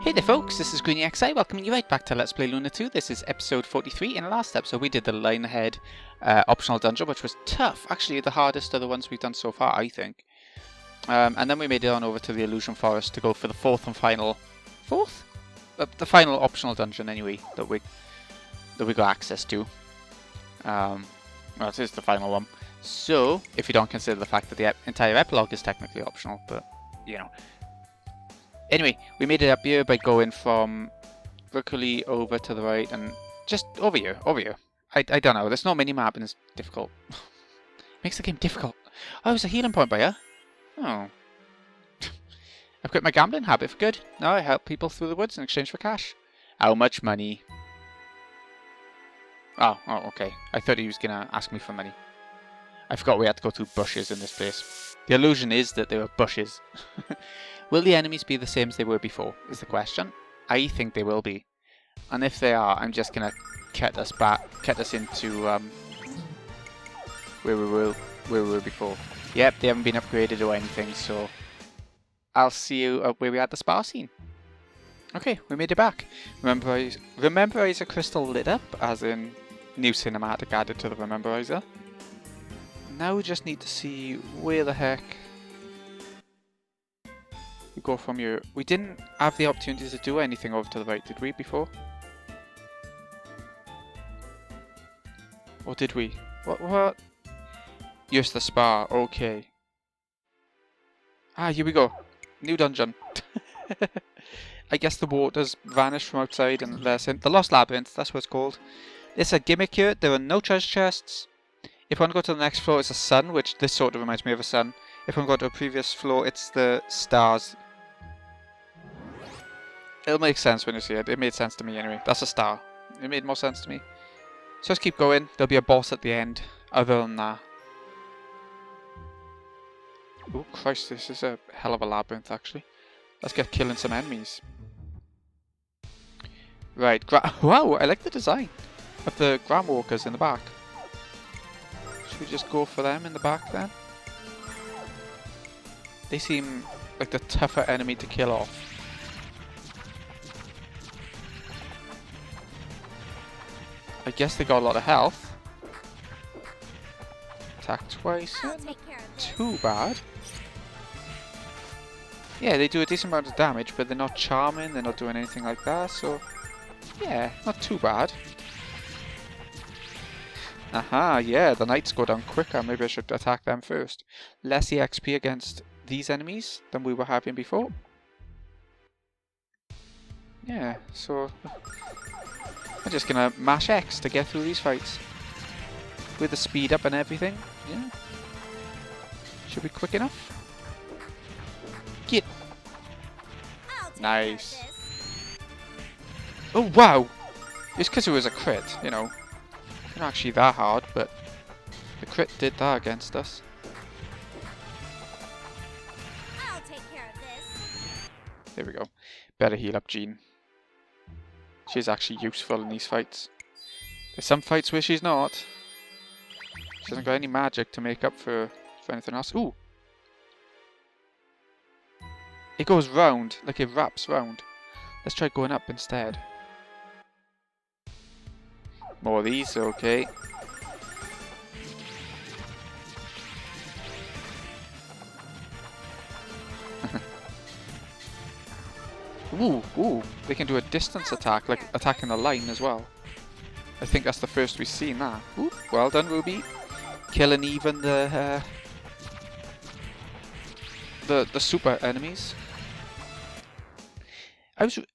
Hey there folks, this is GreenyXI, welcoming you right back to Let's Play Lunar 2. This is episode 43. In the last episode we did the line ahead optional dungeon, which was tough. Actually the hardest of the ones we've done so far, I think. And then we made it on over to the Illusion Forest to go for the fourth and final... Fourth? The final optional dungeon anyway, that we got access to. Well, this is the final one. So, if you don't consider the fact that the entire epilogue is technically optional, but, you know. Anyway, we made it up here by going from vertically over to the right and just over here. I don't know, there's no mini-map and it's difficult. Makes the game difficult. Oh, there's a healing point by here. Oh. I've quit my gambling habit for good. Now I help people through the woods in exchange for cash. How much money? Oh, okay. I thought he was going to ask me for money. I forgot we had to go through bushes in this place. The illusion is that there are bushes. Will the enemies be the same as they were before, is the question. I think they will be. And if they are, I'm just going to cut us into where we were before. Yep, they haven't been upgraded or anything, so I'll see you up where we had the spa scene. Okay, we made it back. Rememberizer crystal lit up, as in new cinematic added to the Rememberizer. Now we just need to see where the heck we go from here. We didn't have the opportunity to do anything over to the right, did we, before? Or did we? What? Yes, the spa, okay. Ah, here we go. New dungeon. I guess the waters vanished from outside and let us in. The Lost Labyrinth, that's what it's called. It's a gimmick here. There are no treasure chests. If I want to go to the next floor, it's a sun, which this sort of reminds me of a sun. If I want to go to a previous floor, it's the stars. It'll make sense when you see it. It made sense to me anyway. That's a star. It made more sense to me. So let's keep going. There'll be a boss at the end. Other than that. Oh Christ, this is a hell of a labyrinth actually. Let's get killing some enemies. Right, wow, I like the design of the ground walkers in the back. Should we just go for them in the back then? They seem like the tougher enemy to kill off. I guess they got a lot of health. Attack twice. Too bad. Yeah, they do a decent amount of damage, but they're not charming, they're not doing anything like that, so... Yeah, not too bad. Aha, yeah, the knights go down quicker. Maybe I should attack them first. Less EXP against these enemies than we were having before. Yeah, so... I'm just gonna mash X to get through these fights. With the speed up and everything. Yeah. Should be quick enough. Get. Nice. Oh wow! It's because it was a crit, you know. Not actually that hard, but the crit did that against us. I'll take care of this. There we go. Better heal up Jean. She's actually useful in these fights. There's some fights where she's not. She hasn't got any magic to make up for anything else. Ooh! It goes round, like it wraps round. Let's try going up instead. More of these, okay. Ooh, they can do a distance attack, like attacking the line as well. I think that's the first we've seen that. Ooh, well done, Ruby. Killing even the super enemies.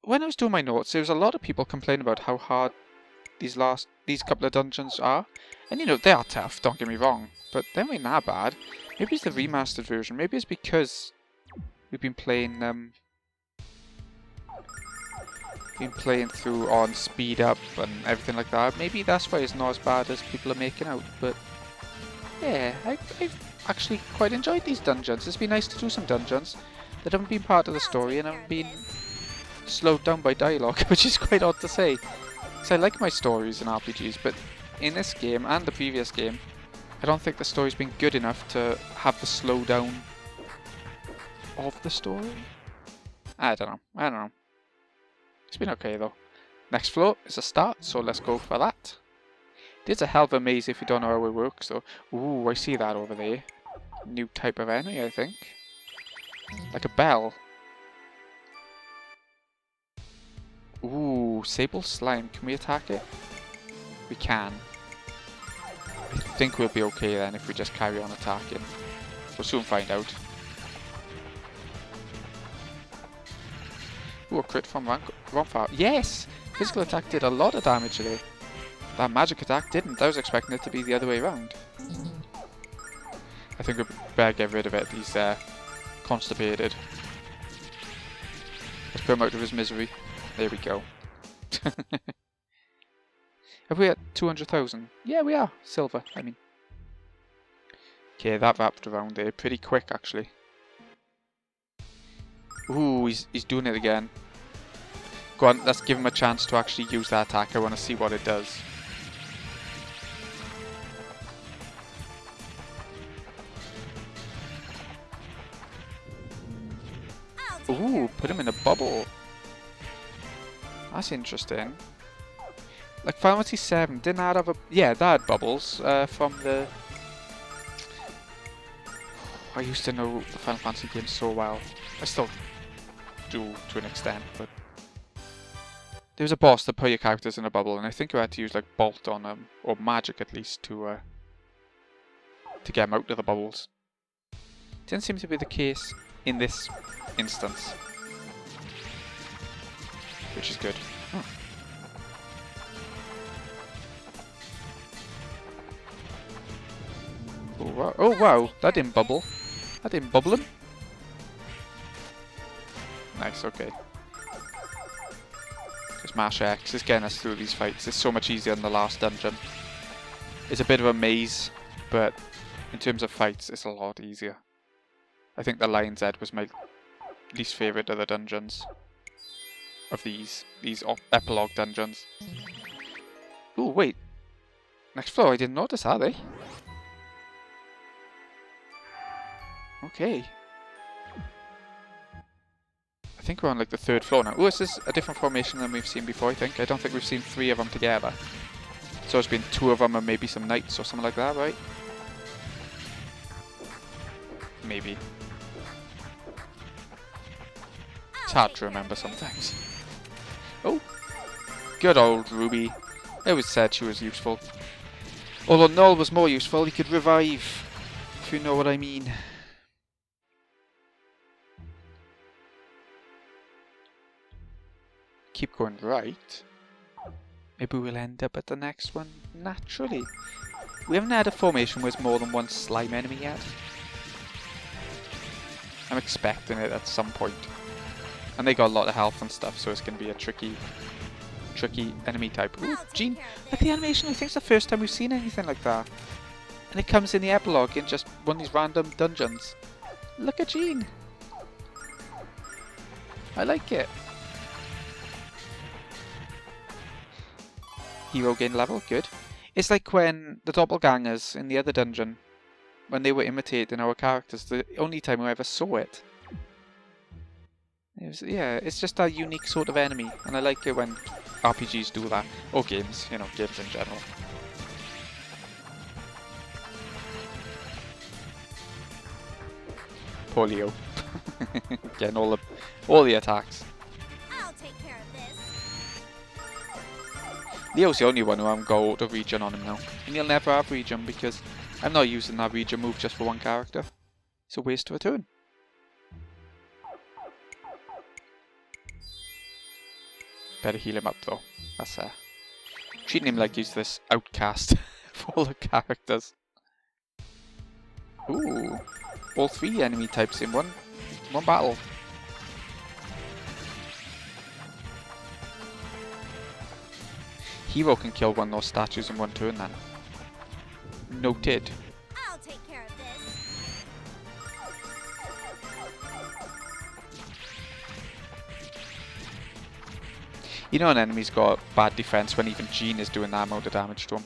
When I was doing my notes, there was a lot of people complaining about how hard these couple of dungeons are. And you know, they are tough, don't get me wrong. But they ain't that bad. Maybe it's the remastered version. Maybe it's because we've been playing through on speed up and everything like that. Maybe that's why it's not as bad as people are making out. But yeah, I've actually quite enjoyed these dungeons. It's been nice to do some dungeons that haven't been part of the story and haven't been slowed down by dialogue, which is quite odd to say. So I like my stories in RPGs, but in this game and the previous game, I don't think the story's been good enough to have the slowdown of the story. I don't know. It's been okay though. Next floor is a start, so let's go for that. It's a hell of a maze if you don't know how it works though. Ooh, I see that over there. New type of enemy, I think. Like a bell. Ooh, sable slime. Can we attack it? We can. I think we'll be okay then if we just carry on attacking. We'll soon find out. Ooh, a crit from Ronfar. Yes! Physical attack did a lot of damage today. That magic attack didn't. I was expecting it to be the other way around. I think we better get rid of it. He's constipated. Let's put him out of his misery. There we go. Have we at 200,000? Yeah, we are. Silver, I mean. Okay, that wrapped around there pretty quick, actually. Ooh, he's doing it again. Go on, let's give him a chance to actually use that attack. I want to see what it does. Ooh, put him in a bubble. That's interesting. Like Final Fantasy 7, didn't that have a... Yeah, that had bubbles from the... I used to know the Final Fantasy games so well. I still do to an extent, but... There was a boss that put your characters in a bubble, and I think you had to use like Bolt on them, or Magic at least, to get them out of the bubbles. Didn't seem to be the case in this instance. Which is good. Oh wow, that didn't bubble. That didn't bubble him. Nice, okay. Just mash X is getting us through these fights. It's so much easier than the last dungeon. It's a bit of a maze, but in terms of fights, it's a lot easier. I think the Lion's Head was my least favourite of the dungeons. Of these epilogue dungeons. Ooh, wait. Next floor, I didn't notice, are they? Okay. I think we're on like the 3rd floor now. Oh, this is a different formation than we've seen before, I think. I don't think we've seen 3 of them together. So it's been 2 of them and maybe some knights or something like that, right? Maybe. It's hard to remember sometimes. Oh! Good old Ruby. I always said she was useful. Although Null was more useful, he could revive. If you know what I mean. Keep going right. Maybe we'll end up at the next one naturally. We haven't had a formation with more than one slime enemy yet. I'm expecting it at some point. And they got a lot of health and stuff, so it's going to be a tricky enemy type. Ooh, Jean, like the animation, I think it's the first time we've seen anything like that. And it comes in the epilogue in just one of these random dungeons. Look at Jean. I like it. Hero gain level, good. It's like when the doppelgangers in the other dungeon, when they were imitating our characters, the only time I ever saw it. It was, yeah, it's just a unique sort of enemy, and I like it when RPGs do that. Or games, you know, games in general. Poor Leo. Getting all the attacks. I'll take care of this. Leo's the only one who hasn't got auto regen on him now. And he'll never have regen because I'm not using that regen move just for one character. It's a waste of a turn. Better heal him up though. That's treating him like he's this outcast for all the characters. Ooh. All 3 enemy types in one battle. Hero can kill one of those statues in one turn then. Noted. I'll take care of this. You know an enemy's got bad defense when even Jean is doing that amount of damage to him.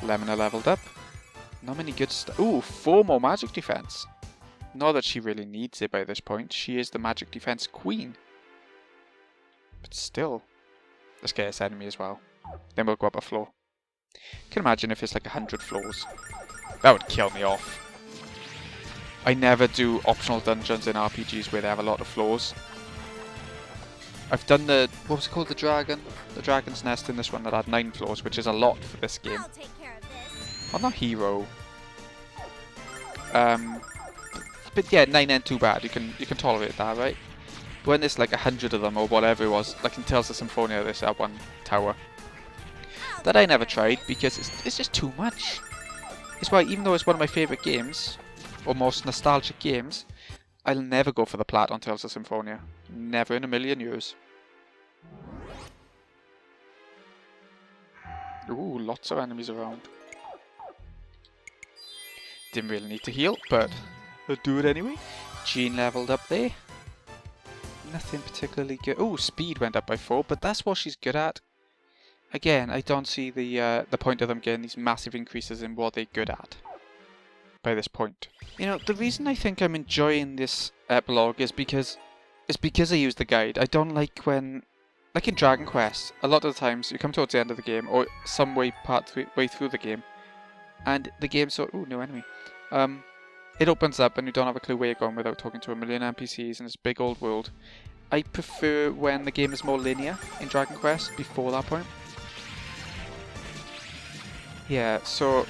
Lemona leveled up. Not many good stuff. Ooh, 4 more magic defense. Not that she really needs it by this point. She is the magic defense queen. But still, the scariest enemy as well. Then we'll go up a floor. Can imagine if it's like 100 floors. That would kill me off. I never do optional dungeons in RPGs where they have a lot of floors. I've done the, what was it called, the dragon's nest in this one that had 9 floors, which is a lot for this game. I'll take care of this. Well, not hero. But yeah, 9 ain't too bad. You can tolerate that, right? When there's like 100 of them or whatever it was, like in Tales of Symphonia, there's that one tower that I never tried because it's just too much. It's why, even though it's one of my favourite games, or most nostalgic games, I'll never go for the plat on Tales of Symphonia. Never in a million years. Ooh, lots of enemies around. Didn't really need to heal, but I'll do it anyway. Jean leveled up there. Nothing particularly good. Ooh, speed went up by 4, but that's what she's good at. Again, I don't see the point of them getting these massive increases in what they're good at by this point. You know, the reason I think I'm enjoying this epilogue is because I use the guide. I don't like when, like in Dragon Quest, a lot of the times you come towards the end of the game or some way way through the game, and the game's so ooh, no enemy. It opens up and you don't have a clue where you're going without talking to a million NPCs in this big old world. I prefer when the game is more linear in Dragon Quest before that point. Yeah, so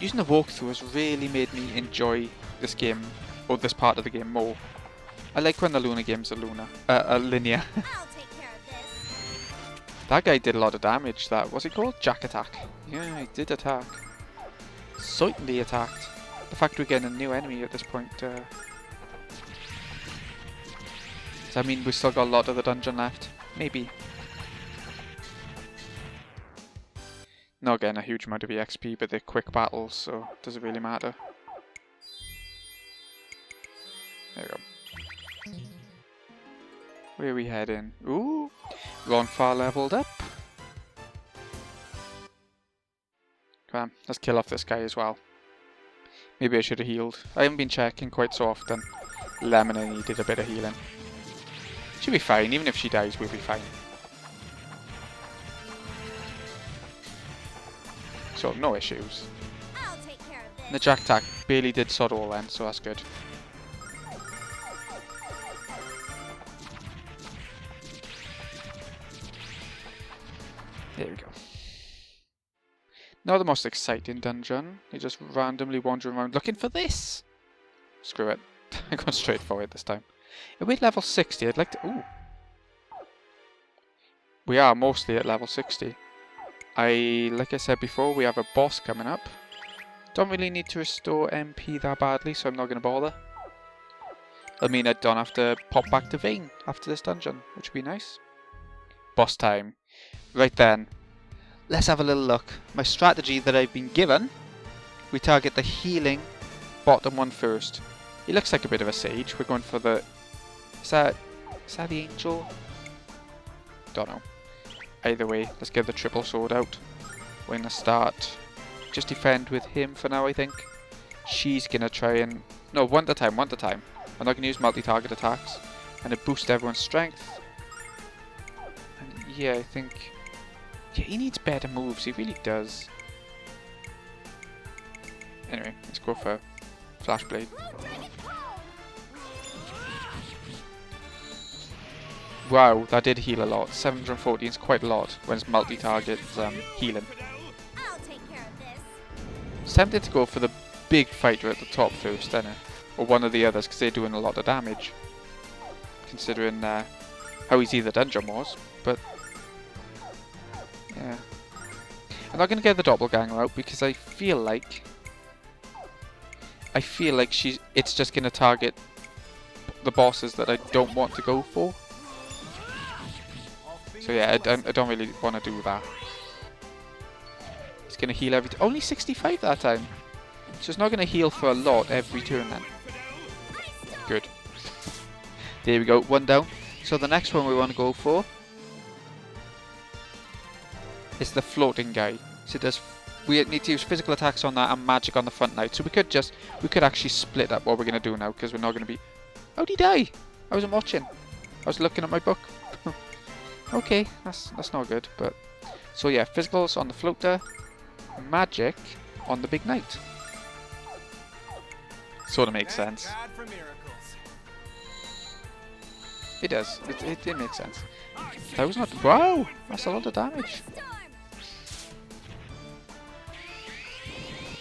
using the walkthrough has really made me enjoy this game, or this part of the game, more. I like when the Lunar games are linear. I'll take care of this. That guy did a lot of damage, what's he called? Jack attack. Yeah, he did attack. Certainly attacked. The fact we're getting a new enemy at this point, does that mean we've still got a lot of the dungeon left? Maybe. Not getting a huge amount of EXP, but they're quick battles, so does it really matter? There we go. Where are we heading? Ooh! Ron far leveled up. Come on, let's kill off this guy as well. Maybe I should have healed. I haven't been checking quite so often. Lemon needed a bit of healing. She'll be fine, even if she dies, we'll be fine. So, no issues. I'll take care of this. The Jack attack barely did sod all then, so that's good. There we go. Not the most exciting dungeon. You're just randomly wandering around looking for this. Screw it. I'm going straight for it this time. Are we at level 60? I'd like to... Ooh. We are mostly at level 60. Like I said before, we have a boss coming up. Don't really need to restore MP that badly, so I'm not going to bother. I mean, I don't have to pop back to Vane after this dungeon, which would be nice. Boss time. Right then. Let's have a little look. My strategy that I've been given, we target the healing bottom one first. He looks like a bit of a sage. We're going for the... Is that the angel? Don't know. Either way, let's get the triple sword out. We're going to start... Just defend with him for now, I think. She's going to try and... No, one at a time. I'm not going to use multi-target attacks. And it boosts everyone's strength. And yeah, I think... Yeah, he needs better moves. He really does. Anyway, let's go for Flash Blade. Wow, that did heal a lot. 714 is quite a lot when it's multi-target healing. I'll take care of this. It's tempted to go for the big fighter at the top first, isn't it? Or one of the others, because they're doing a lot of damage. Considering how easy the dungeon was, but... Yeah. I'm not going to get the doppelganger out because I feel like it's just going to target the bosses that I don't want to go for. So yeah, I don't really want to do that. It's going to heal only 65 that time. So it's not going to heal for a lot every turn then. Good. There we go, one down. So the next one we want to go for is the floating guy. So we need to use physical attacks on that and magic on the front now. So we could actually split up what we're going to do now because we're not going to be... How'd he die? I wasn't watching. I was looking at my book. Okay, that's not good, but... So yeah, physicals on the floater, magic on the big knight. Sort of makes sense. It does. It makes sense. That was not... Wow! That's a lot of damage.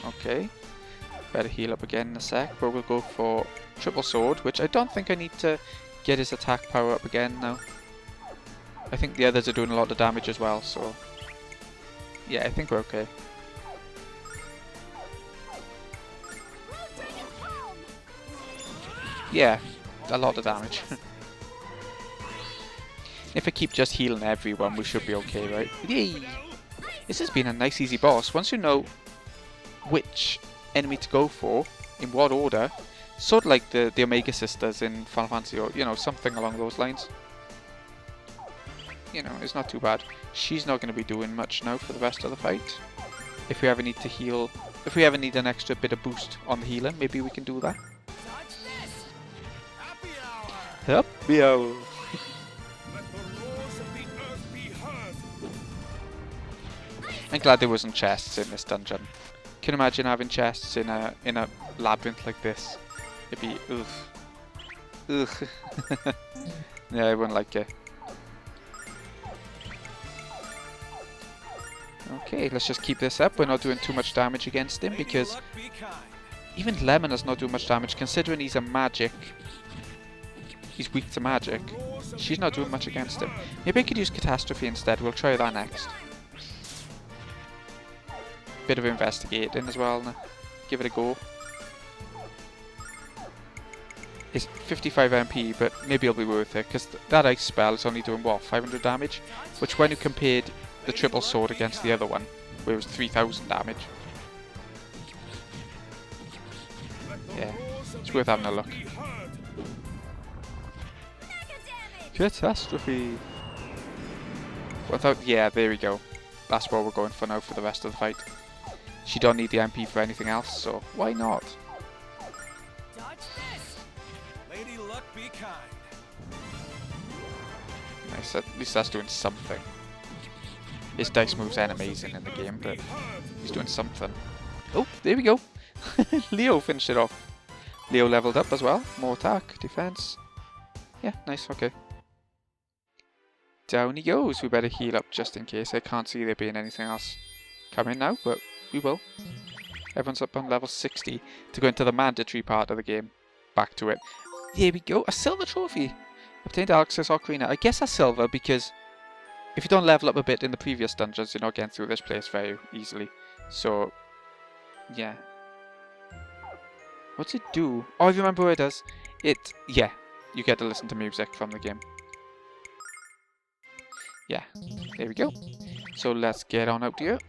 Okay. Better heal up again in a sec, but we'll go for triple sword, which I don't think I need to get his attack power up again now. I think the others are doing a lot of damage as well, so... Yeah, I think we're okay. Yeah, a lot of damage. If I keep just healing everyone, we should be okay, right? Yay! This has been a nice easy boss. Once you know which enemy to go for, in what order, sort of like the Omega Sisters in Final Fantasy, or, you know, something along those lines. You know, it's not too bad. She's not going to be doing much now for the rest of the fight. If we ever need to heal, if we ever need an extra bit of boost on the healer, maybe we can do that. Happy hour. I'm glad there wasn't chests in this dungeon. Can you imagine having chests in a labyrinth like this? It'd be ugh. Yeah, I wouldn't like it. Okay, let's just keep this up. We're not doing too much damage against him because even Lemon is not doing much damage considering he's a magic. He's weak to magic. She's not doing much against him. Maybe I could use Catastrophe instead. We'll try that next. Bit of investigating as well. Now. Give it a go. It's 55 MP, but maybe it'll be worth it because that ice spell is only doing what, 500 damage? Which when you compared the triple sword against the other one, where it was 3000 damage. Yeah, it's worth having a look. Catastrophe! Without, yeah, there we go. That's what we're going for now for the rest of the fight. She don't need the MP for anything else, so why not? Lady Luck be kind. Nice, at least that's doing something. His dice moves ain't amazing in the game, but he's doing something. Oh, there we go. Leo finished it off. Leo leveled up as well. More attack, defense. Yeah, nice, okay. Down he goes. We better heal up just in case. I can't see there being anything else coming now, but we will. Everyone's up on level 60 to go into the mandatory part of the game. Back to it. Here we go. A silver trophy. Obtained access ocarina. I guess that's silver because if you don't level up a bit in the previous dungeons, you're not getting through this place very easily. So, yeah. What's it do? Oh, I remember what it does. Yeah, you get to listen to music from the game. Yeah, there we go. So let's get on out here.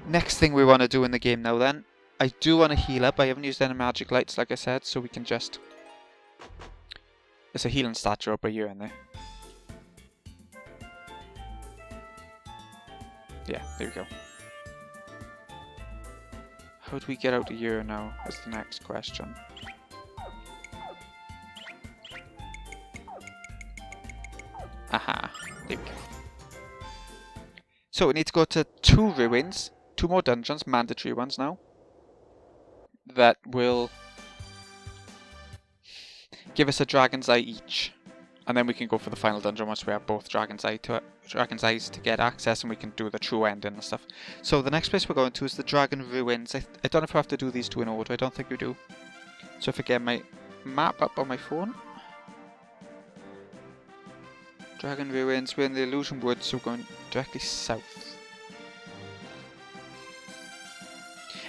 Next thing we want to do in the game now then. I do want to heal up. I haven't used any magic lights like I said, so we can just... There's a healing statue up here in there. Yeah, there we go. How do we get out of here now? That's the next question. Aha, there we go. So we need to go to 2 ruins, 2 more dungeons, mandatory ones now. That will give us a dragon's eye each. And then we can go for the final dungeon once we have both dragon's eyes to get access, and we can do the true ending and stuff. So the next place we're going to is the Dragon Ruins. I don't know if I have to do these 2 in order. I don't think we do. So if I get my map up on my phone. Dragon Ruins, we're in the Illusion Woods, so we're going directly south.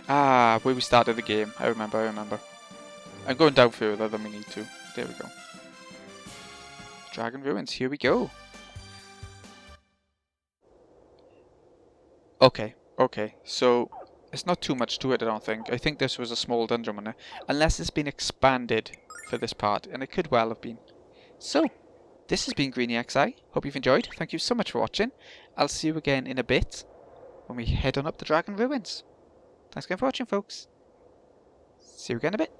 Ah, where we started the game. I remember. I'm going down further than we need to. There we go. Dragon Ruins, here we go. Okay, so it's not too much to it, I don't think. I think this was a small dungeon one, unless it's been expanded for this part, and it could well have been. So, this has been GreenyXI. Hope you've enjoyed. Thank you so much for watching. I'll see you again in a bit when we head on up the Dragon Ruins. Thanks again for watching, folks. See you again in a bit.